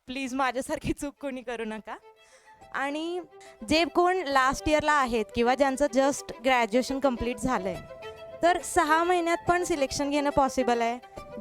Please माझ्यासारखी चूक कोणी करू नका. आणि जे कोण लास्ट इयरला आहेत किंवा ज्यांचं जस्ट ग्रॅज्युएशन कंप्लीट झालं आहे, तर 6 महिन्यात पण सिलेक्शन घेणं पॉसिबल आहे,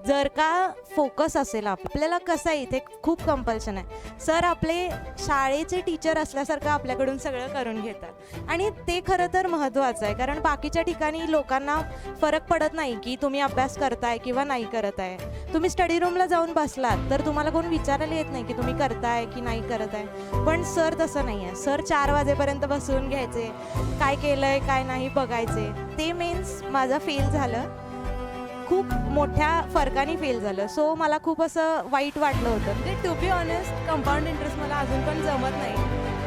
जर का फोकस असेल. आपल्याला कसं आहे, इथे खूप कंपल्शन आहे. सर आपले शाळेचे टीचर असल्यासारखं आपल्याकडून सगळं करून घेतात आणि ते खरं तर महत्त्वाचं आहे. कारण बाकीच्या ठिकाणी लोकांना फरक पडत नाही की तुम्ही अभ्यास करताय किंवा नाही करत आहे. तुम्ही स्टडी रूमला जाऊन बसलात तर तुम्हाला कोण विचारायला येत नाही की तुम्ही करताय की नाही करत आहे. पण सर तसं नाही आहे. सर 4 वाजेपर्यंत बसवून घ्यायचे, काय केलंय काय नाही बघायचे. ते मेन्स माझं फेल झालं, खूप मोठ्या फरकाने फेल झालं. सो मला खूप असं वाईट वाटलं होतं. म्हणजे to be honest compound interest मला अजून पण जमत नाही.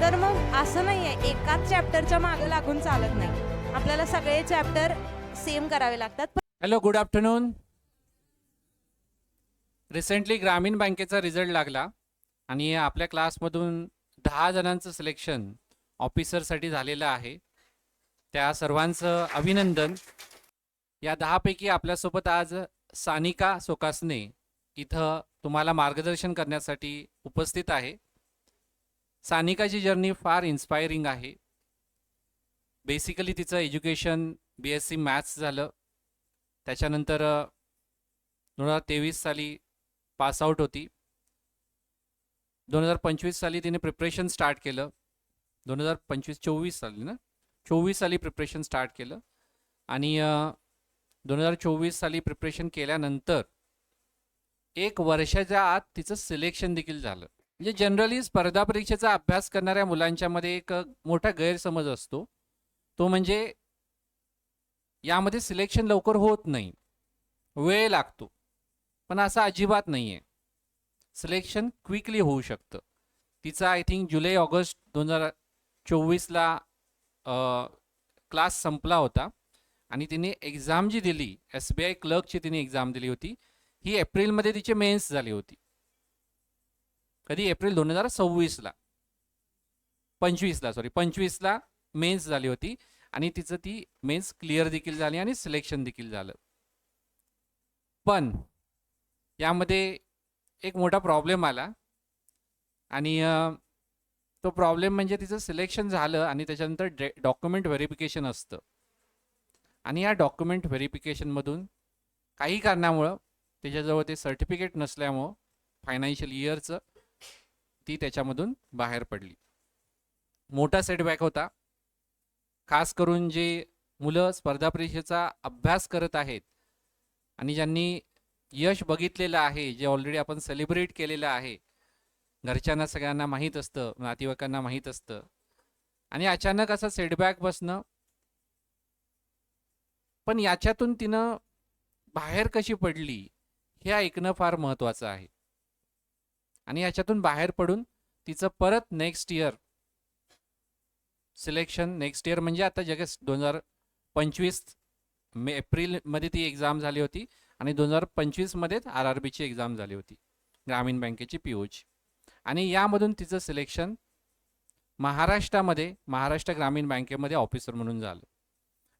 तर मग असं नाही आहे एकाच चॅप्टरच्या मागं लागून चालत नाही, आपल्याला सगळे चॅप्टर सेम करावे लागतात. Hello, good afternoon. रिसेंटली ग्रामीण बँकेचा रिझल्ट लागला आणि आपल्या क्लासमधून 10 जणांचं सिलेक्शन ऑफिसरसाठी झालेलं आहे. त्या सर्वांचं अभिनंदन. या 10 पैकी आपल्यासोबत आज सानिका सोकासने इथं तुम्हाला मार्गदर्शन करण्यासाठी उपस्थित आहे. सानिकाची जर्नी फार इन्स्पायरिंग आहे. बेसिकली तिचं एज्युकेशन BSc मॅथ्स झालं. त्याच्यानंतर 2023 साली पासआउट होती. 2025 साली तिने प्रिपरेशन स्टार्ट केलं. 24 साली ना, 24 साली प्रिपरेशन स्टार्ट केलं आणि 2024 साली प्रिपरेशन केल्यानंतर 1 वर्षाच्या आत तिचं सिलेक्शन देखील झालं. म्हणजे जनरली स्पर्धा परीक्षेचा अभ्यास करणाऱ्या मुलांच्यामध्ये एक मोठा गैरसमज असतो, तो म्हणजे यामध्ये सिलेक्शन लवकर होत नाही, वेळ लागतो. पण असं अजिबात नाही आहे. सिलेक्शन क्विकली होऊ शकतं. तिचा आय थिंक जुलै ऑगस्ट 2024ला क्लास संपला होता आणि तिने एक्झाम जी दिली, SBI क्लर्कची तिने एक्झाम दिली होती, ही एप्रिलमध्ये तिची मेन्स झाली होती. कधी? एप्रिल 2026ला 25ला मेन्स झाली होती आणि तिचं ती मेन्स क्लिअर देखील झाली आणि सिलेक्शन देखील झालं. पण यामध्ये एक मोठा प्रॉब्लेम आला आणि तो प्रॉब्लेम म्हणजे तिचं सिलेक्शन झालं आणि त्याच्यानंतर डॉक्युमेंट व्हेरिफिकेशन असतं आणि या डॉक्युमेंट व्हेरिफिकेशनमधून काही कारणामुळं त्याच्याजवळ ते सर्टिफिकेट नसल्यामुळं फायनान्शियल इयरचं ती त्याच्यामधून बाहेर पडली. मोठा सेटबॅक होता. खास करून जे मुलं स्पर्धा परीक्षेचा अभ्यास करत आहेत आणि ज्यांनी यश बघितलेलं आहे, जे ऑलरेडी आपण सेलिब्रेट केलेलं आहे, घरच्यांना सगळ्यांना माहीत असतं, नातेवाईकांना माहीत असतं आणि अचानक असा सेटबॅक बसणं. पण याच्यातून तिनं बाहेर कशी पडली हे ऐकणं फार महत्त्वाचं आहे. आणि याच्यातून बाहेर पडून तिचं परत next year selection, next year म्हणजे आता जगेच 2025 एप्रिलमध्ये ती एक्झाम झाली होती आणि 2025मध्येच RRBची एक्झाम झाली होती, ग्रामीण बँकेची POची. आणि यामधून तिचं सिलेक्शन महाराष्ट्र ग्रामीण बँकेमध्ये ऑफिसर म्हणून झालं.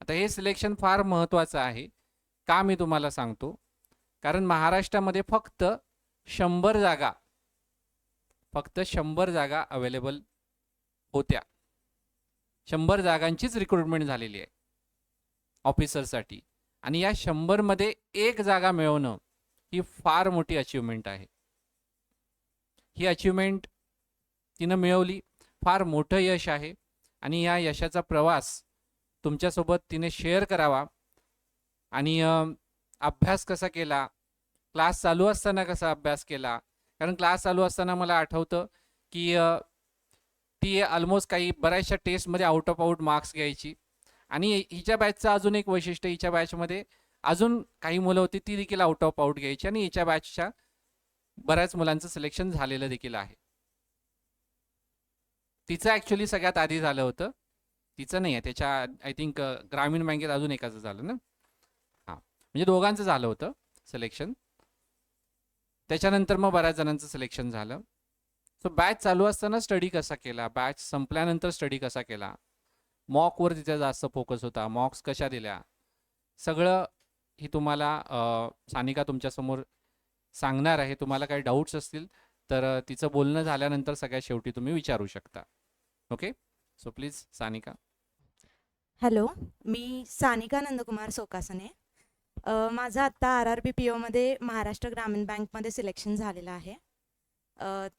आता हे सिलेक्शन फार महत्त्वाचं आहे. का मी तुम्हाला सांगतो, कारण महाराष्ट्रामध्ये फक्त 100 जागा अवेलेबल होत्या. 100 जागांचीच रिक्रुटमेंट झालेली आहे ऑफिसरसाठी आणि या 100 मध्ये 1 जागा मिळवणं ही फार मोठी अचीवमेंट आहे. ही अचीवमेंट तिनं मिळवली, फार मोठं यश आहे आणि या यशाचा प्रवास तुमच्यासोबत तिने शेअर करावा. आणि अभ्यास कसा केला, क्लास चालू असताना कसा अभ्यास केला. कारण क्लास चालू असताना मला आठवतं की ती ऑलमोस्ट बऱ्याचशा टेस्टमध्ये आउट ऑफ आउट मार्क्स घ्यायची. आणि हिच्या बॅचचं अजून एक वैशिष्ट्य, हिच्या बॅचमध्ये अजून काही मुलं होती ती देखील आउट ऑफ आउट घ्यायची आणि हिच्या बॅचच्या बऱ्याच मुलांचं सिलेक्शन झालेलं देखील आहे. तिचं ॲक्च्युली सगळ्यात आधी झालं होतं, तिचं नाही आहे, त्याच्या आय थिंक ग्रामीण बँकेत अजून एकाचं झालं ना, हां, म्हणजे दोघांचं झालं होतं सिलेक्शन. त्याच्यानंतर मग बऱ्याच जणांचं सिलेक्शन झालं. सो बॅच चालू असताना स्टडी कसा केला, बॅच संपल्यानंतर स्टडी कसा केला, मॉकवर तिचा जास्त फोकस होता, मॉक्स कशा दिल्या, सगळं ही तुम्हाला सानिका तुमच्यासमोर सांगणार आहे. तुम्हाला काही डाऊट्स असतील तर तिचं बोलणं झाल्यानंतर सगळ्यात शेवटी तुम्ही विचारू शकता. Okay, so please Sanika. Hello, मी सानिका नंदकुमार सोकासने. माझं आत्ता RRB POमध्ये महाराष्ट्र ग्रामीण बँकमध्ये सिलेक्शन झालेलं आहे.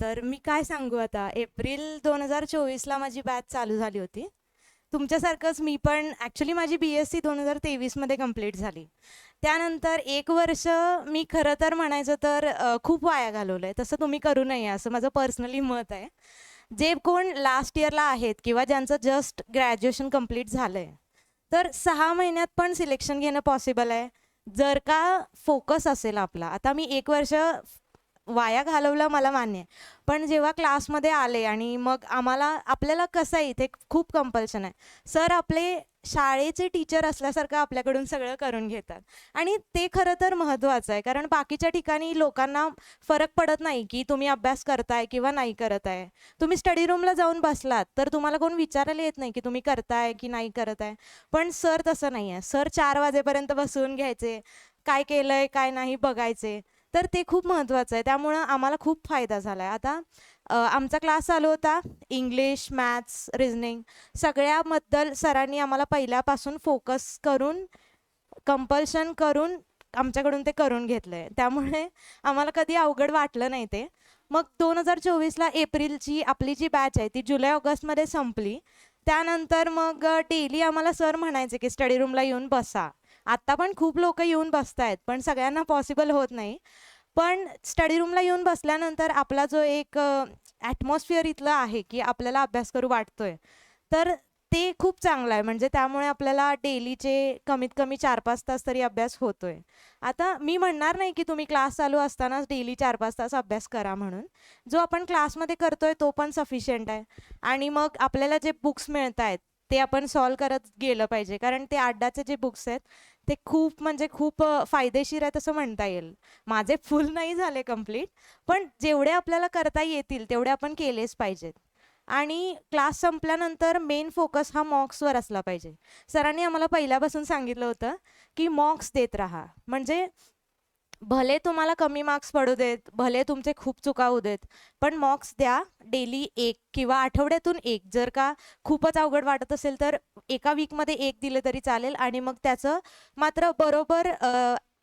तर मी काय सांगू आता, एप्रिल 2024ला माझी बॅच चालू झाली होती. तुमच्यासारखंच मी पण ॲक्च्युली माझी BSc 2023मध्ये कंप्लीट झाली. त्यानंतर 1 वर्ष मी खरं तर म्हणायचं तर खूप वाया घालवलं आहे. तसं तुम्ही करू नये असं माझं पर्सनली मत आहे. जे कोण लास्ट इयरला आहेत किंवा ज्यांचं जस्ट ग्रॅज्युएशन कंप्लीट झालं आहे, तर 6 महिन्यात पण सिलेक्शन घेणं पॉसिबल आहे, जर का फोकस असेल आपला. आता मी 1 वर्ष वाया घालवलं मला मान्य आहे, पण जेव्हा क्लासमध्ये आले आणि मग आपल्याला कसं आहे, इथे खूप कंपल्शन आहे. सर आपले शाळेचे टीचर असल्यासारखं आपल्याकडून सगळं करून घेतात आणि ते खरं तर महत्त्वाचं आहे. कारण बाकीच्या ठिकाणी लोकांना फरक पडत नाही की तुम्ही अभ्यास करताय किंवा नाही करत आहे. तुम्ही स्टडी रूमला जाऊन बसलात तर तुम्हाला कोण विचारायला येत नाही की तुम्ही करताय की नाही करत आहे. पण सर तसं नाही आहे. सर 4 वाजेपर्यंत बसवून घ्यायचे, काय केलंय काय नाही बघायचे. तर ते खूप महत्त्वाचं आहे. त्यामुळं आम्हाला खूप फायदा झाला आहे. आता आमचा क्लास चालू होता, इंग्लिश, मॅथ्स, रिझनिंग सगळ्याबद्दल सरांनी आम्हाला पहिल्यापासून फोकस करून, कंपल्शन करून आमच्याकडून ते करून घेतलं आहे. त्यामुळे आम्हाला कधी अवघड वाटलं नाही ते. मग 2024ला एप्रिलची आपली जी बॅच आहे ती जुलै-ऑगस्टमध्ये संपली. त्यानंतर मग डेली आम्हाला सर म्हणायचे की स्टडी रूमला येऊन बसा. आत्ता पण खूप लोकं येऊन बसतायत, पण सगळ्यांना पॉसिबल होत नाही. पण स्टडी रूमला येऊन बसल्यानंतर आपला जो एक ॲटमॉस्फिअर इथलं आहे की आपल्याला अभ्यास करू वाटतोय, तर ते खूप चांगलं आहे. म्हणजे त्यामुळे आपल्याला डेलीचे कमीत कमी 4-5 तास तरी अभ्यास होतोय. आता मी म्हणणार नाही की तुम्ही क्लास चालू असतानाच डेली 4-5 तास अभ्यास करा म्हणून. जो आपण क्लासमध्ये करतोय तो पण सफिशियंट आहे. आणि मग आपल्याला जे बुक्स मिळत आहेत ते आपण सॉल्व करत गेलं पाहिजे. कारण ते अड्डाचे जे बुक्स आहेत ते खूप म्हणजे खूप फायदेशीर आहेत असं म्हणता येईल. माझे फुल नाही झाले कंप्लीट, पण जेवढे आपल्याला करता येतील तेवढे आपण केलेच पाहिजेत. आणि क्लास संपल्यानंतर मेन फोकस हा मॉक्सवर असला पाहिजे. सरांनी आम्हाला पहिल्यापासून सांगितलं होतं की मॉक्स देत राहा. म्हणजे भले तुम्हाला कमी मार्क्स पडू देत, भले तुमचे खूप चुका होऊ देत, पण मॉक्स द्या. डेली 1 किंवा आठवड्यातून 1. जर का खूपच अवघड वाटत असेल तर एका वीकमध्ये 1 दिले तरी चालेल आणि मग त्याचं मात्र बरोबर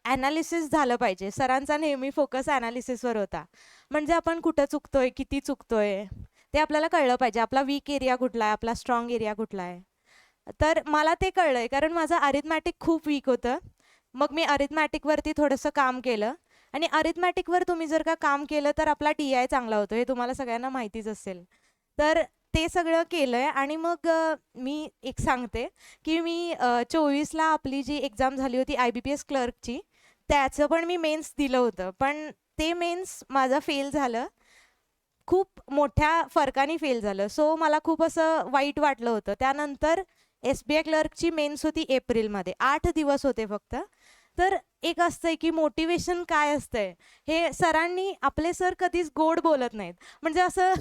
ॲनालिसिस झालं पाहिजे. सरांचा नेहमी फोकस ॲनालिसिसवर होता. म्हणजे आपण कुठं चुकतोय, किती चुकतोय ते आपल्याला कळलं पाहिजे. आपला वीक एरिया कुठला आहे, आपला स्ट्रॉंग एरिया कुठला आहे. तर मला ते कळलंय कारण माझं अरिथमॅटिक खूप वीक होतं. मग मी अरिथमॅटिकवरती थोडंसं काम केलं आणि अरिथमॅटिकवर तुम्ही जर का काम केलं तर आपला DI चांगला होतो, हे तुम्हाला सगळ्यांना माहितीच असेल. तर ते सगळं केलंय आणि मग मी एक सांगते की मी 24ला आपली जी एक्झाम झाली होती IBPS क्लर्कची, त्याचं पण मी मेन्स दिलं होतं. पण ते मेन्स माझं फेल झालं. खूप मोठ्या फरकाने फेल झालं. सो मला खूप असं वाईट वाटलं होतं. त्यानंतर SBI क्लर्कची मेन्स होती एप्रिलमध्ये. 8 दिवस होते फक्त. तर एक असतंय की मोटिवेशन काय असतंय, हे सरांनी आपले सर कधीच गोड बोलत नाहीत. म्हणजे असं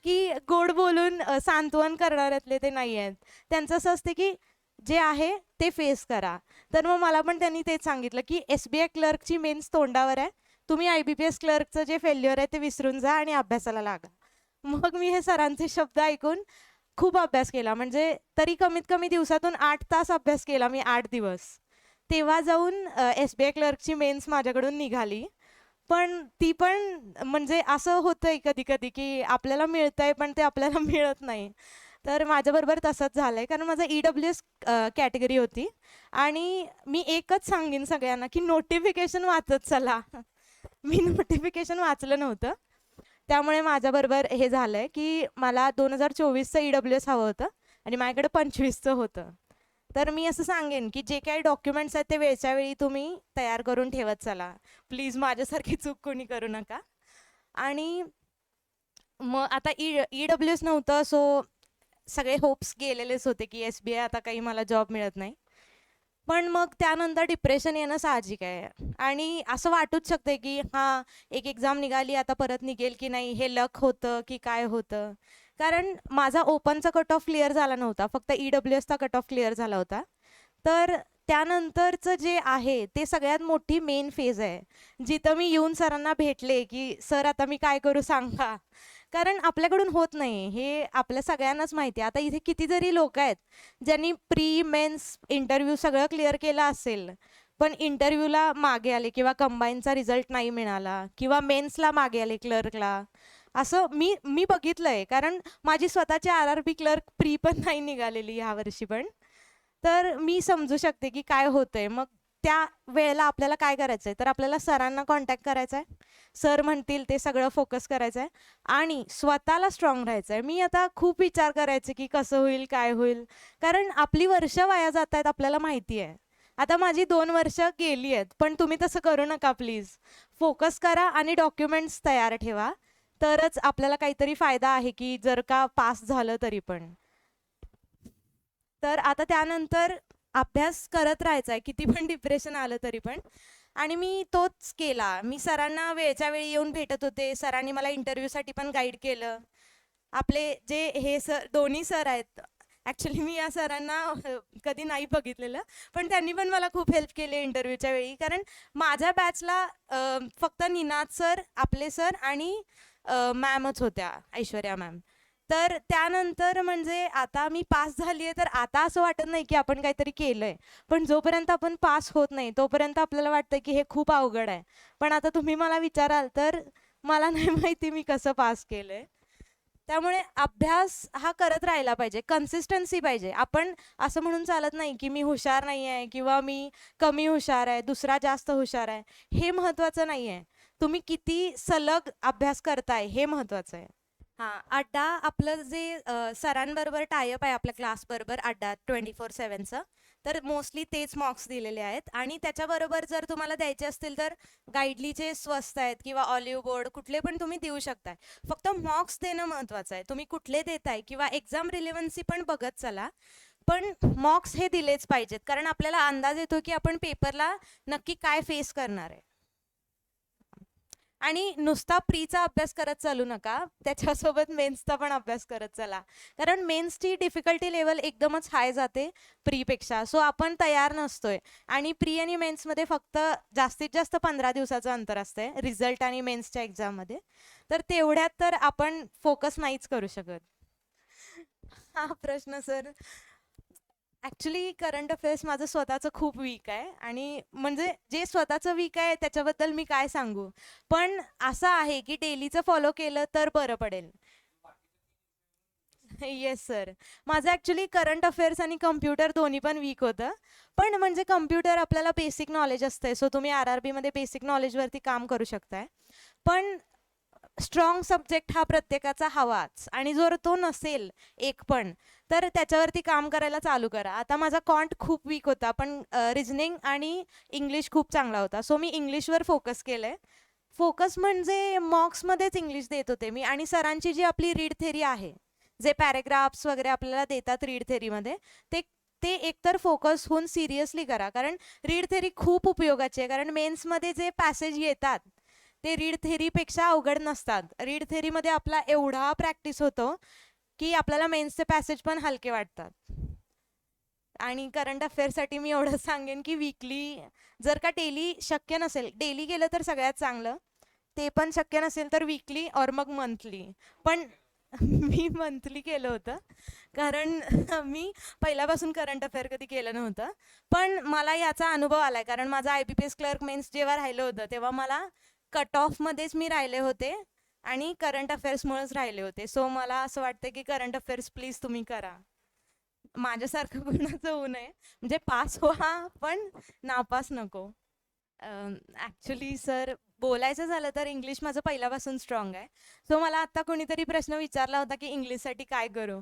की गोड बोलून सांत्वन करणाऱ्यातले ते नाही आहेत. त्यांचं असं असते की जे आहे ते फेस करा. तर मग मला पण त्यांनी तेच सांगितलं की SBI क्लर्कची मेन्स तोंडावर आहे. तुम्ही IBPS क्लर्कचं जे फेल्युअर आहे ते विसरून जा आणि अभ्यासाला लागा. मग मी हे सरांचे शब्द ऐकून खूप अभ्यास केला. म्हणजे तरी कमीत कमी दिवसातून 8 तास अभ्यास केला मी 8 दिवस. तेव्हा जाऊन SBI क्लर्कची मेन्स माझ्याकडून निघाली. पण ती पण म्हणजे असं होतंय कधी-कधी की आपल्याला मिळतंय पण ते आपल्याला मिळत नाही. तर माझ्याबरोबर तसंच झालंय कारण माझं EWS कॅटेगरी होती आणि मी एकच सांगेन सगळ्यांना की नोटिफिकेशन वाचत चला. मी नोटिफिकेशन वाचलं नव्हतं. त्यामुळे माझ्याबरोबर हे झालंय की मला 2024चं EWS हवं होतं आणि माझ्याकडे 25चं होतं. तर मी असं सांगेन की जे काही डॉक्युमेंट्स आहेत ते वेळच्या वेळी तुम्ही तयार करून ठेवत चला. प्लीज माझ्यासारखी चूक कोणी करू नका. आणि मग आता EWS नव्हतं सो सगळे होप्स गेलेलेच होते की SBI आता काही मला जॉब मिळत नाही. पण मग त्यानंतर डिप्रेशन येणं साहजिक आहे आणि असं वाटूच शकते की हां, एक एक्झाम निघाली आता परत निघेल की नाही, हे लक होतं की काय होतं. कारण माझा ओपनचा कट ऑफ क्लिअर झाला नव्हता, फक्त EWSचा कट ऑफ क्लिअर झाला होता. तर त्यानंतरचं जे आहे ते सगळ्यात मोठी मेन फेज आहे, जिथं मी येऊन सरांना भेटले की सर आता मी काय करू सांगा. कारण आपल्याकडून होत नाही हे आपल्या सगळ्यांनाच माहिती आहे. आता इथे कितीतरी लोक आहेत ज्यांनी प्री मेन्स इंटरव्ह्यू सगळं क्लिअर केलं असेल, पण इंटरव्ह्यूला मागे आले किंवा कंबाईनचा रिझल्ट नाही मिळाला किंवा मेन्सला मागे आले क्लर्कला. असं मी बघितलं आहे, कारण माझी स्वतःची RRB क्लर्क प्री पण नाही निघालेली ह्यावर्षी पण. तर मी समजू शकते की काय होतंय. मग त्या वेळेला आपल्याला काय करायचं आहे, तर आपल्याला सरांना कॉन्टॅक्ट करायचा आहे. सर म्हणतील ते सगळं फोकस करायचं आहे आणि स्वतःला स्ट्रॉंग राहायचं आहे. मी आता खूप विचार करायचे की कसं होईल, काय होईल, कारण आपली वर्ष वाया जात आहेत आपल्याला माहिती आहे. आता माझी 2 वर्ष गेली आहेत, पण तुम्ही तसं करू नका प्लीज. फोकस करा आणि डॉक्युमेंट्स तयार ठेवा, तरच आपल्याला काहीतरी फायदा आहे की जर का पास झालं तरी पण. तर आता त्यानंतर अभ्यास करत राहायचा आहे, किती पण डिप्रेशन आलं तरी पण. आणि मी तोच केला. मी सरांना वेळच्या वेळी येऊन भेटत होते. सरांनी मला इंटरव्ह्यूसाठी पण गाईड केलं. आपले जे हे सर दोन्ही सर आहेत, ॲक्च्युली मी या सरांना कधी नाही बघितलेलं, पण त्यांनी पण मला खूप हेल्प केली इंटरव्ह्यूच्या वेळी. कारण माझ्या बॅचला फक्त निनाद सर, आपले सर आणि मॅमच होत्या, ऐश्वर्या मॅम. तर त्यानंतर म्हणजे आता मी पास झाली आहे, तर आता असं वाटत नाही की आपण काहीतरी केलं आहे. पण जोपर्यंत आपण पास होत नाही तोपर्यंत आपल्याला वाटतं की हे खूप अवघड आहे. पण आता तुम्ही मला विचाराल तर मला नाही माहिती मी कसं पास केलं आहे. त्यामुळे अभ्यास हा करत राहायला पाहिजे, कन्सिस्टन्सी पाहिजे. आपण असं म्हणून चालत नाही की मी हुशार नाही आहे किंवा मी कमी हुशार आहे, दुसरा जास्त हुशार आहे. हे महत्त्वाचं नाही आहे. तुम्ही किती सलग अभ्यास करताय हे महत्त्वाचं आहे. हां, अड्डा आपलं जे सरांबरोबर टायअप आहे आपल्या क्लासबरोबर अड्डा 24/7चं. तर मोस्टली तेच मॉक्स दिलेले आहेत आणि त्याच्याबरोबर जर तुम्हाला द्यायचे असतील तर गाईडलीचे स्वस्त आहेत किंवा ऑलिव्ह बोर्ड कुठले पण तुम्ही देऊ शकताय. फक्त मॉक्स देणं महत्त्वाचं आहे. तुम्ही कुठले देताय किंवा एक्झाम रिलेव्हन्सी पण बघत चला. पण मॉक्स हे दिलेच पाहिजेत, कारण आपल्याला अंदाज येतो की आपण पेपरला नक्की काय फेस करणार आहे. आणि नुसता प्रीचा अभ्यास करत चालू नका, त्याच्यासोबत मेन्सचा पण अभ्यास करत चला. कारण मेन्सची डिफिकल्टी लेवल एकदमच हाय जाते प्रीपेक्षा. सो आपण तयार नसतोय आणि प्री आणि मेन्समध्ये फक्त जास्तीत जास्त 15 दिवसाचं अंतर असतंय रिझल्ट आणि मेन्सच्या एक्झाममध्ये. तर तेवढ्यात तर आपण फोकस नाहीच करू शकत. हा प्रश्न सर, ॲक्च्युली करंट अफेअर्स माझं स्वतःचं खूप वीक आहे आणि म्हणजे जे स्वतःचं वीक आहे त्याच्याबद्दल मी काय सांगू. पण असं आहे की डेलीचं फॉलो केलं तर बरं पडेल. Yes sir. माझं ॲक्च्युली करंट अफेअर्स आणि कम्प्युटर दोन्ही पण वीक होतं. पण म्हणजे कम्प्युटर आपल्याला बेसिक नॉलेज असतंय, सो तुम्ही RRBमध्ये बेसिक नॉलेजवरती काम करू शकताय. पण स्ट्रॉंग सब्जेक्ट हा प्रत्येकाचा हवाच आणि जर तो नसेल एक पण, तर त्याच्यावरती काम करायला चालू करा. आता माझा कॉन्ट खूप वीक होता, पण रिझनिंग आणि इंग्लिश खूप चांगला होता. सो मी इंग्लिशवर फोकस केलं आहे. फोकस म्हणजे मॉक्समध्येच इंग्लिश देत होते मी आणि सरांची जी आपली रीड थेरी आहे, जे पॅरेग्राफ्स वगैरे आपल्याला देतात रीड थेरीमध्ये, ते ते एकतर फोकस होऊन सिरियसली करा. कारण रीड थेरी खूप उपयोगाची आहे. कारण मेन्समध्ये जे पॅसेज येतात ते रीड थेरीपेक्षा अवघड नसतात. रीड थेरीमध्ये आपला एवढा प्रॅक्टिस होतो की आपल्याला मेन्सचे पॅसेज पण हलके वाटतात. आणि करंट अफेअर्ससाठी मी एवढं सांगेन की वीकली जर का डेली शक्य नसेल, डेली केलं तर सगळ्यात चांगलं. ते पण शक्य नसेल तर वीकली और मग मंथली. पण मी मंथली केलं होतं, कारण मी पहिल्यापासून करंट अफेअर कधी केलं नव्हतं. पण मला याचा अनुभव आला आहे, कारण माझा IBPS क्लर्क मेन्स जेव्हा राहिलं होतं तेव्हा मला कट ऑफमध्येच मी राहिले होते आणि करंट अफेअर्समुळेच राहिले होते. सो मला असं वाटतं की करंट अफेअर्स प्लीज तुम्ही करा. माझ्यासारखं कोणाचं होऊ नये, म्हणजे पास व्हा पण नापास नको. ॲक्च्युली सर, बोलायचं झालं तर इंग्लिश माझं पहिल्यापासून स्ट्रॉंग आहे. सो मला आत्ता कोणीतरी प्रश्न विचारला होता की इंग्लिशसाठी काय करू.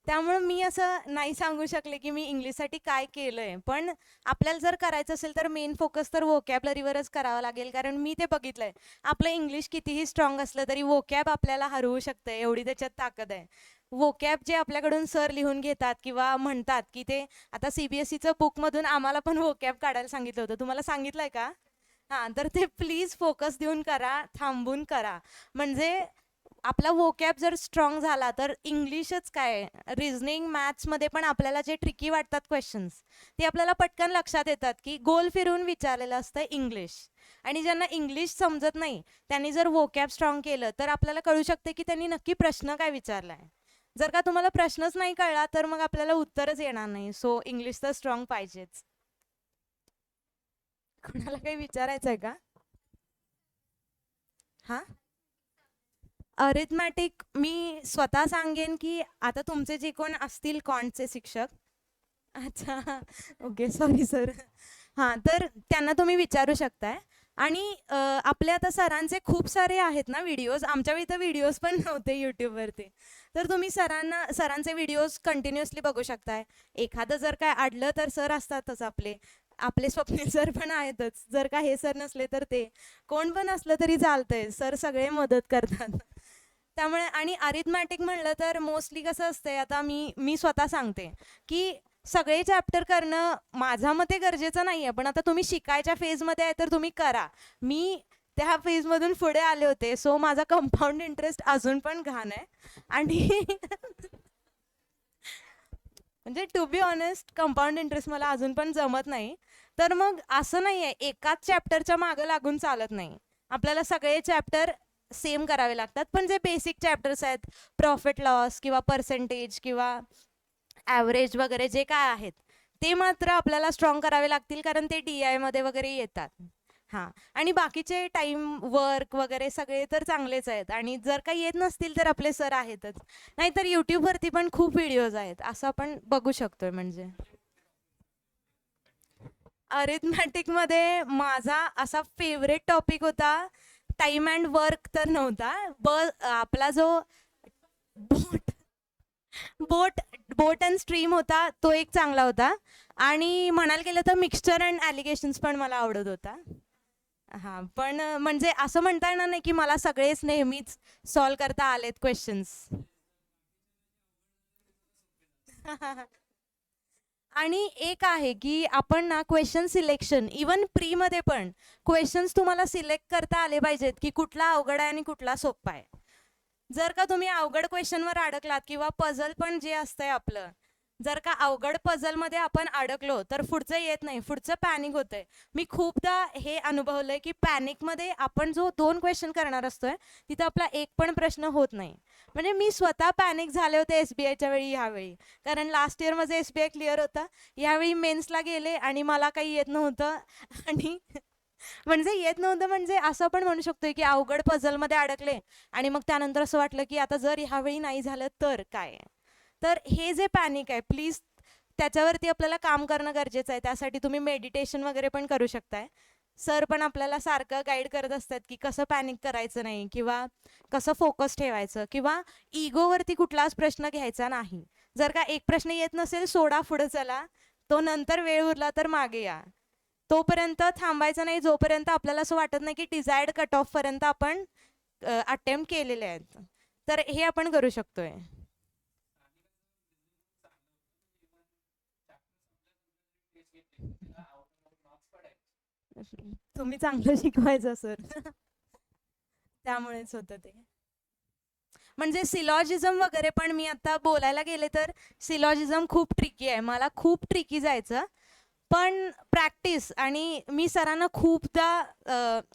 त्यामुळं मी असं नाही सांगू शकले की मी इंग्लिशसाठी काय केलं आहे. पण आपल्याला जर करायचं असेल तर मेन फोकस तर व्होकॅबलरीवरच करावा लागेल. कारण मी ते बघितलं आहे, आपलं इंग्लिश कितीही स्ट्रॉंग असलं तरी व्होकॅब आपल्याला हरवू शकतं, एवढी त्याच्यात ताकद आहे. व्होकॅब जे आपल्याकडून सर लिहून घेतात किंवा म्हणतात की ते आता CBSEचं बुकमधून आम्हाला पण व्होकॅब काढायला सांगितलं होतं. तुम्हाला सांगितलं आहे का? हां, तर ते प्लीज फोकस देऊन करा, थांबून करा. म्हणजे आपला वोकॅब जर स्ट्रॉंग झाला तर इंग्लिशच काय, रिझनिंग मॅथ्समध्ये पण आपल्याला जे ट्रिकी वाटतात क्वेश्चन्स ते आपल्याला पटकन लक्षात येतात, की गोल फिरून विचारलेलं असतं इंग्लिश. आणि ज्यांना इंग्लिश समजत नाही त्यांनी जर वोकॅब स्ट्रॉंग केलं तर आपल्याला कळू शकते की त्यांनी नक्की प्रश्न काय विचारलाय. जर का तुम्हाला प्रश्नच नाही कळला तर मग आपल्याला उत्तरच येणार नाही. सो इंग्लिश तर स्ट्रॉंग पाहिजेच. कोणाला काही विचारायचं आहे का? हां, अरिथमॅटिक मी स्वतः सांगेन की आता तुमचे जे कोण असतील कॉन्टचे शिक्षक, अच्छा, ओके, सॉरी सर. हां, तर त्यांना तुम्ही विचारू शकताय. आणि आपले आता सरांचे खूप सारे आहेत ना व्हिडिओज. आमच्या वेळी तर व्हिडिओज पण नव्हते यूट्यूबवरती. तर तुम्ही सरांचे व्हिडिओज कंटिन्युअसली बघू शकताय. एखादं जर काय अडलं तर सर असतातच आपले. आपले स्वप्नील सर पण आहेतच. जर का हे सर नसले तर ते. कोण पण असलं तरी चालतंय. सर सगळे मदत करतात. त्यामुळे आणि अरिथमॅटिक म्हणलं तर मोस्टली कसं असतंय, आता मी स्वतः सांगते, की सगळे चॅप्टर करणं माझ्या मते गरजेचं नाहीये. पण आता तुम्ही शिकायच्या फेजमध्ये आहे तर तुम्ही करा. मी त्या फेजमधून पुढे आले होते. सो माझा कंपाऊंड इंटरेस्ट अजून पण घाण आहे. आणि म्हणजे to be honest compound interest मला अजून पण जमत नाही. तर मग असं नाहीये एकाच चॅप्टरच्या मागं लागून चालत नाही. आपल्याला सगळे चॅप्टर सेम करावे लागतात. पण जे बेसिक चॅप्टर्स आहेत, प्रॉफिट लॉस किंवा पर्सेंटेज किंवा ॲव्हरेज वगैरे जे काय आहेत, ते मात्र आपल्याला स्ट्रॉंग करावे लागतील कारण ते DI मध्ये वगैरे येतात. हां, आणि बाकीचे टाईम वर्क वगैरे सगळे तर चांगलेच आहेत. आणि जर काही येत नसतील तर आपले सर आहेतच. नाहीतर यूट्यूबवरती पण खूप व्हिडिओज आहेत. असं आपण बघू शकतोय म्हणजे. अरिथमॅटिकमध्ये माझा असा फेवरेट टॉपिक होता, टाईम अँड वर्क तर नव्हता. आपला जो बोट बोट बोट अँड स्ट्रीम होता तो एक चांगला होता. आणि म्हणायला गेलं तर मिक्सचर अँड ॲलिगेशन्स पण मला आवडत होता. हां, पण म्हणजे असं म्हणता येणार नाही की मला सगळेच नेहमीच सॉल्व्ह करता आलेत क्वेश्चन्स. आणि एक आहे की आपण ना क्वेश्चन सिलेक्शन इवन प्रीमध्ये पण क्वेश्चन्स तुम्हाला सिलेक्ट करता आले पाहिजेत की कुठला अवघड आहे आणि कुठला सोपा आहे. जर का तुम्ही अवघड क्वेश्चनवर अडकलात किंवा पझल पण जे असतंय आपलं, जर का अवघड पझलमध्ये आपण अडकलो तर पुढचं येत नाही, पुढचं पॅनिक होतंय. मी खूपदा हे अनुभवलंय की पॅनिकमध्ये आपण जो 2 क्वेश्चन करणार असतोय तिथं आपला एक पण प्रश्न होत नाही. म्हणजे मी स्वतः पॅनिक झाले होते SBIच्या वेळी ह्यावेळी. कारण लास्ट इयर माझं SBI क्लिअर होतं. यावेळी मेन्सला गेले आणि मला काही येत नव्हतं. आणि म्हणजे येत नव्हतं म्हणजे असं पण म्हणू शकतोय की अवघड पझलमध्ये अडकले आणि मग त्यानंतर असं वाटलं की आता जर ह्यावेळी नाही झालं तर काय. तर हे जे पॅनिक आहे प्लीज त्याच्यावरती आपल्याला काम करणं गरजेचं आहे. त्यासाठी तुम्ही मेडिटेशन वगैरे पण करू शकताय. सर पण आपल्याला सारखं गाईड करत असतात की कसं पॅनिक करायचं नाही किंवा कसं फोकस ठेवायचं किंवा इगोवरती कुठलाच प्रश्न घ्यायचा नाही. जर का एक प्रश्न येत नसेल सोडा, पुढे चला. तो नंतर वेळ उरला तर मागे या. तोपर्यंत थांबायचं नाही जोपर्यंत आपल्याला असं वाटत नाही की डिझायर्ड कट ऑफ पर्यंत आपण अटेम्प्ट केलेले आहेत. तर हे आपण करू शकतोय. तुम्ही चांगलं शिकवायचं सर. त्यामुळेच होतं ते. म्हणजे सिलॉजिझम वगैरे पण मी आता बोलायला गेले तर सिलॉजिझम खूप ट्रिकी आहे. मला खूप ट्रिकी जायचं. पण प्रॅक्टिस आणि मी सरांना खूपदा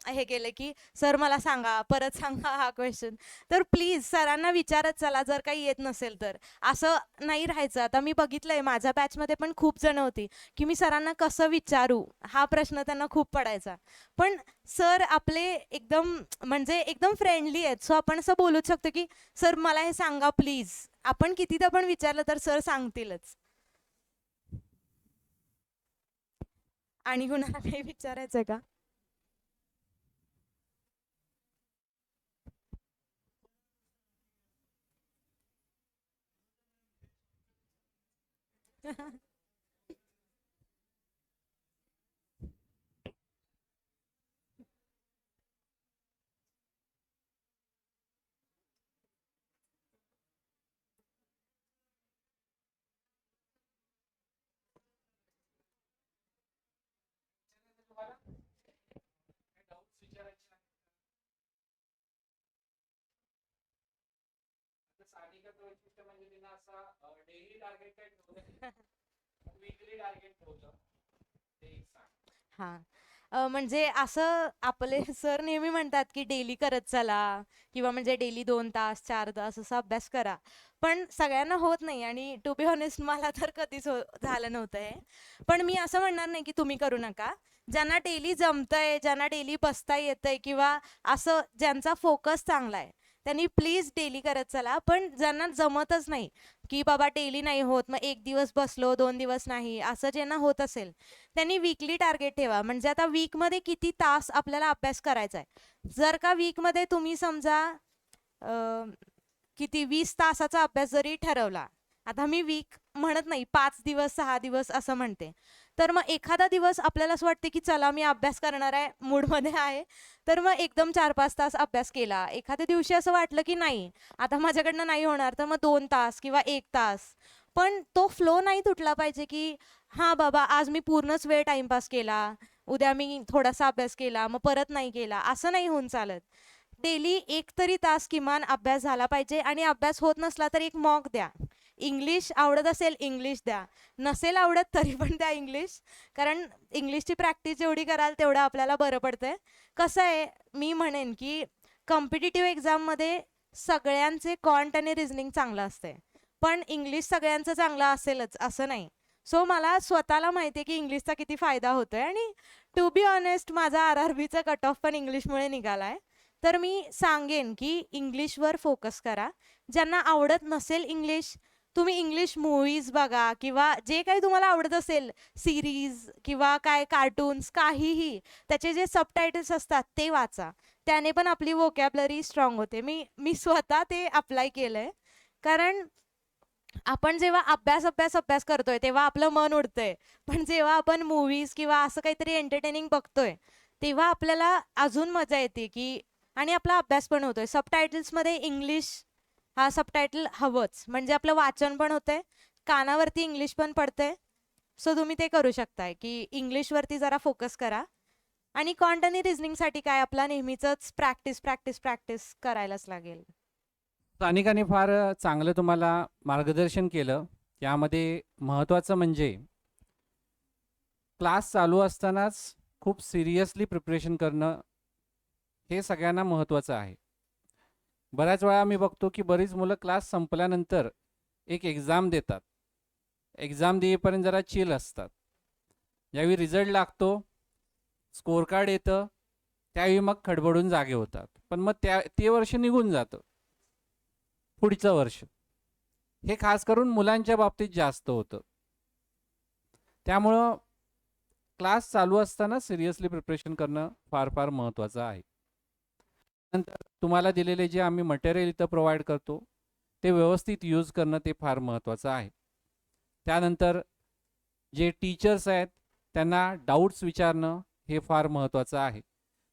हे केलं की सर मला सांगा, परत सांगा हा क्वेश्चन. तर प्लीज सरांना विचारत चला जर काही येत नसेल तर. असं नाही राहायचं. आता मी बघितलंय माझ्या बॅचमध्ये पण खूप जण होती की मी सरांना कसं विचारू हा प्रश्न त्यांना खूप पडायचा. पण सर आपले एकदम म्हणजे एकदम फ्रेंडली आहेत. सो आपण असं बोलूच शकतो की सर मला हे सांगा प्लीज. आपण कितीदा पण विचारलं तर सर सांगतीलच. आणि कुणाला काही विचारायचंय का? वैशिष्ट्य म्हणजे तिनं असा डेली टार्गेट काय ठेवलं वीकली टार्गेट ठेवलं ते एक सांग. हां. म्हणजे असं आपले सर नेहमी म्हणतात, की डेली करत चला किंवा म्हणजे डेली 2 तास, 4 तास असा अभ्यास करा. पण सगळ्यांना होत नाही आणि टू बी हॉनेस्ट मला तर कधीच झालं नव्हतं हे. पण मी असं म्हणणार नाही, की तुम्ही करू नका. ज्यांना डेली जमतंय, ज्यांना डेली बसता येतंय किंवा असं ज्यांचा फोकस चांगला आहे, त्यांनी प्लीज डेली करत चला. पण ज्यांना जमतच नाही, की बाबा डेली नाही होत, मग 1 दिवस बसलो, 2 दिवस नाही, असं ज्यांना होत असेल, त्यांनी वीकली टार्गेट ठेवा. म्हणजे आता वीकमध्ये किती तास आपल्याला अभ्यास करायचा आहे. जर का वीकमध्ये तुम्ही समजा किती 20 तासाचा अभ्यास जरी ठरवला, आता मी वीक म्हणत नाही, 5 दिवस, 6 दिवस असं म्हणते. तर मग एखादा दिवस आपल्याला असं वाटते, की चला मी अभ्यास करणार आहे, मूडमध्ये आहे, तर मग एकदम 4-5 तास अभ्यास केला. एखाद्या दिवशी असं वाटलं, की नाही, आता माझ्याकडनं नाही होणार, तर मग 2 तास किंवा 1 तास. पण तो फ्लो नाही तुटला पाहिजे, की हां बाबा, आज मी पूर्णच वेळ टाईमपास केला, उद्या मी थोडासा अभ्यास केला, मग परत नाही केला, असं नाही होऊन चालत. डेली 1 तरी तास किमान अभ्यास झाला पाहिजे आणि अभ्यास होत नसला तर एक मॉक द्या. इंग्लिश आवडत असेल, इंग्लिश द्या. नसेल आवडत तरी पण द्या इंग्लिश. कारण इंग्लिशची प्रॅक्टिस जेवढी कराल तेवढं आपल्याला बरं पडतंय. कसं आहे, मी म्हणेन, की कॉम्पिटिटिव्ह एक्झाममध्ये सगळ्यांचे क्वांट आणि रिझनिंग चांगलं असतंय. पण इंग्लिश सगळ्यांचं चांगलं असेलच असं नाही. सो मला स्वतःला माहिती आहे, की इंग्लिशचा किती फायदा होतोय आणि टू बी ऑनेस्ट माझा आर-आर-बीचा कट ऑफ पण इंग्लिशमुळे निघाला आहे. तर मी सांगेन, की इंग्लिशवर फोकस करा. ज्यांना आवडत नसेल इंग्लिश, तुम्ही इंग्लिश मूव्हीज बघा किंवा जे काही तुम्हाला आवडत असेल, सीरीज किंवा काय कार्टून्स काहीही, त्याचे जे सबटायटल्स असतात ते वाचा. त्याने पण आपली व्होकॅब्युलरी स्ट्राँग होते. मी मी स्वतः ते अप्लाय केलंय. कारण आपण जेव्हा अभ्यास करतोय, तेव्हा आपलं मन उडतंय. पण जेव्हा आपण मूव्हीज किंवा असं काहीतरी एंटरटेनिंग बघतोय, तेव्हा आपल्याला अजून मजा येते, की आणि आपला अभ्यास पण होतोय. सबटायटल्समध्ये इंग्लिश हा सबटायटल हवंच. म्हणजे आपलं वाचन पण होतंय, कानावरती इंग्लिश पण पडतंय. सो तुम्ही ते करू शकताय, की इंग्लिशवरती जरा फोकस करा. आणि क्वांट आणि रिझनिंगसाठी काय आपला नेहमीचंच प्रॅक्टिस करायलाच लागेल. सानिकाने फार चांगलं तुम्हाला मार्गदर्शन केलं. यामध्ये महत्त्वाचं म्हणजे क्लास चालू असतानाच खूप सिरियसली प्रिपरेशन करणं हे सगळ्यांना महत्त्वाचं आहे. बऱ्याच वेळा मी बघतो की बरीच मुलं क्लास संपल्यानंतर एक एक्झाम देतात. एक्झाम देईपर्यंत जरा चिल असतात. ज्यावेळी रिझल्ट लागतो, स्कोर कार्ड येतं, त्यावेळी मग खडबडून जागे होतात. पण मग ते वर्ष निघून जातं. पुढचं वर्ष हे खास करून मुलांच्या बाबतीत जास्त होतं. त्यामुळं क्लास चालू असताना सिरियसली प्रिपरेशन करणं फार फार महत्त्वाचं आहे. नंतर तुम्हाला दिलेले जे आम्ही मटेरियल इथं प्रोव्हाइड करतो ते व्यवस्थित यूज करणं ते फार महत्त्वाचं आहे. त्यानंतर जे टीचर्स आहेत त्यांना डाऊट्स विचारणं हे फार महत्त्वाचं आहे.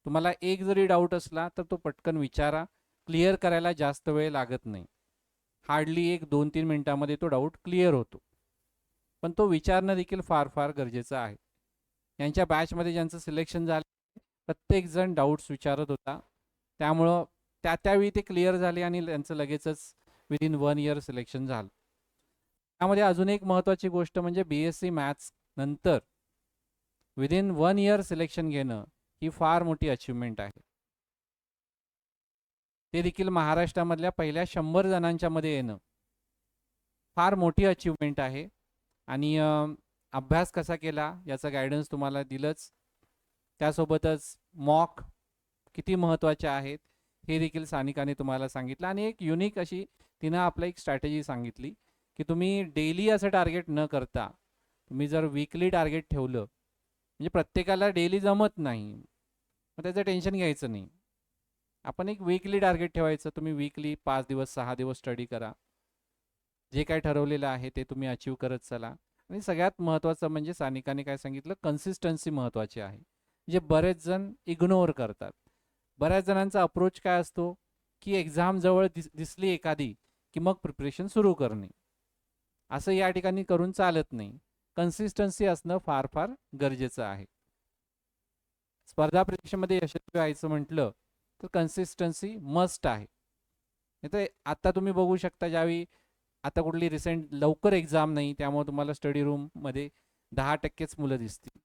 तुम्हाला एक जरी डाऊट असला तर तो पटकन विचारा. क्लिअर करायला जास्त वेळ लागत नाही. हार्डली 1-2-3 मिनिटामध्ये तो डाऊट क्लिअर होतो. पण तो विचारणं देखील फार फार गरजेचं आहे. यांच्या बॅचमध्ये ज्यांचं सिलेक्शन झालं प्रत्येकजण डाऊट्स विचारत होता. त्यामुळं त्यावेळी ते क्लिअर झाले आणि त्यांचं लगेचच विदिन 1 इयर सिलेक्शन झालं. त्यामध्ये अजून एक महत्त्वाची गोष्ट म्हणजे BSc मॅथ्स नंतर विदिन 1 इयर सिलेक्शन घेणं ही फार मोठी अचीवमेंट आहे. ते देखील महाराष्ट्रामधल्या पहिल्या 100 जणांच्या मध्ये येणं फार मोठी अचीवमेंट आहे. आणि अभ्यास कसा केला याचा गायडन्स तुम्हाला दिलंच. त्यासोबतच मॉक किती महत्त्वाचे आहेत हे देखील सानिकाने तुम्हाला सांगितलं. आणि एक युनिक अशी तिनं आपलं एक स्ट्रॅटेजी सांगितली की तुम्ही डेली असं टार्गेट न करता तुम्ही जर वीकली टार्गेट ठेवलं, म्हणजे प्रत्येकाला डेली जमत नाही, मग त्याचं टेन्शन घ्यायचं नाही. आपण एक वीकली टार्गेट ठेवायचं. तुम्ही वीकली 5 दिवस 6 दिवस स्टडी करा. जे काय ठरवलेलं आहे ते तुम्ही अचीव करत चला. आणि सगळ्यात महत्त्वाचं म्हणजे सानिकाने काय सांगितलं, कन्सिस्टन्सी महत्त्वाची आहे. जे बरेच जण इग्नोर करतात. बऱ्याच जणांचा अप्रोच काय असतो की एक्झाम जवळ दिसली एखादी की मग प्रिपरेशन सुरू करणे. असं या ठिकाणी करून चालत नाही. कन्सिस्टन्सी असणं फार फार गरजेचं आहे. स्पर्धा परीक्षेमध्ये यशस्वी व्हायचं म्हटलं तर कन्सिस्टन्सी मस्ट आहे. नाही तर आता तुम्ही बघू शकता, ज्यावेळी आता कुठली रिसेंट लवकर एक्झाम नाही, त्यामुळे तुम्हाला स्टडी रूममध्ये 10%च मुलं दिसतील.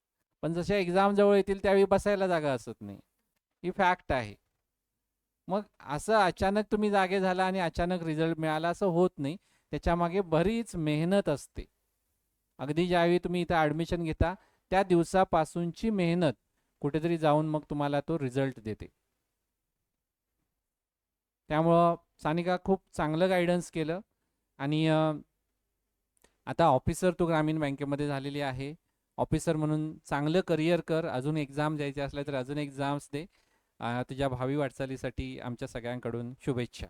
पण जशा एक्झाम जवळ येतील त्यावेळी बसायला जागा असत नाही. ही फॅक्ट आहे. मग असं अचानक तुम्ही जागे झाला आणि अचानक रिझल्ट मिळाला असं होत नाही. त्याच्यामागे बरीच मेहनत असते. अगदी ज्यावेळी तुम्ही इथं ॲडमिशन घेता त्या दिवसापासूनची मेहनत कुठेतरी जाऊन मग तुम्हाला तो रिझल्ट देते. त्यामुळं सानिका खूप चांगलं गायडन्स केलं. आणि आता ऑफिसर तू ग्रामीण बँकेमध्ये झालेली आहे. ऑफिसर म्हणून चांगलं करिअर कर. अजून एक्झाम द्यायचे असल्या तर अजून एक्झाम्स दे. तुझ्या भावी वाटचालीसाठी आमच्या सगळ्यांकडून शुभेच्छा.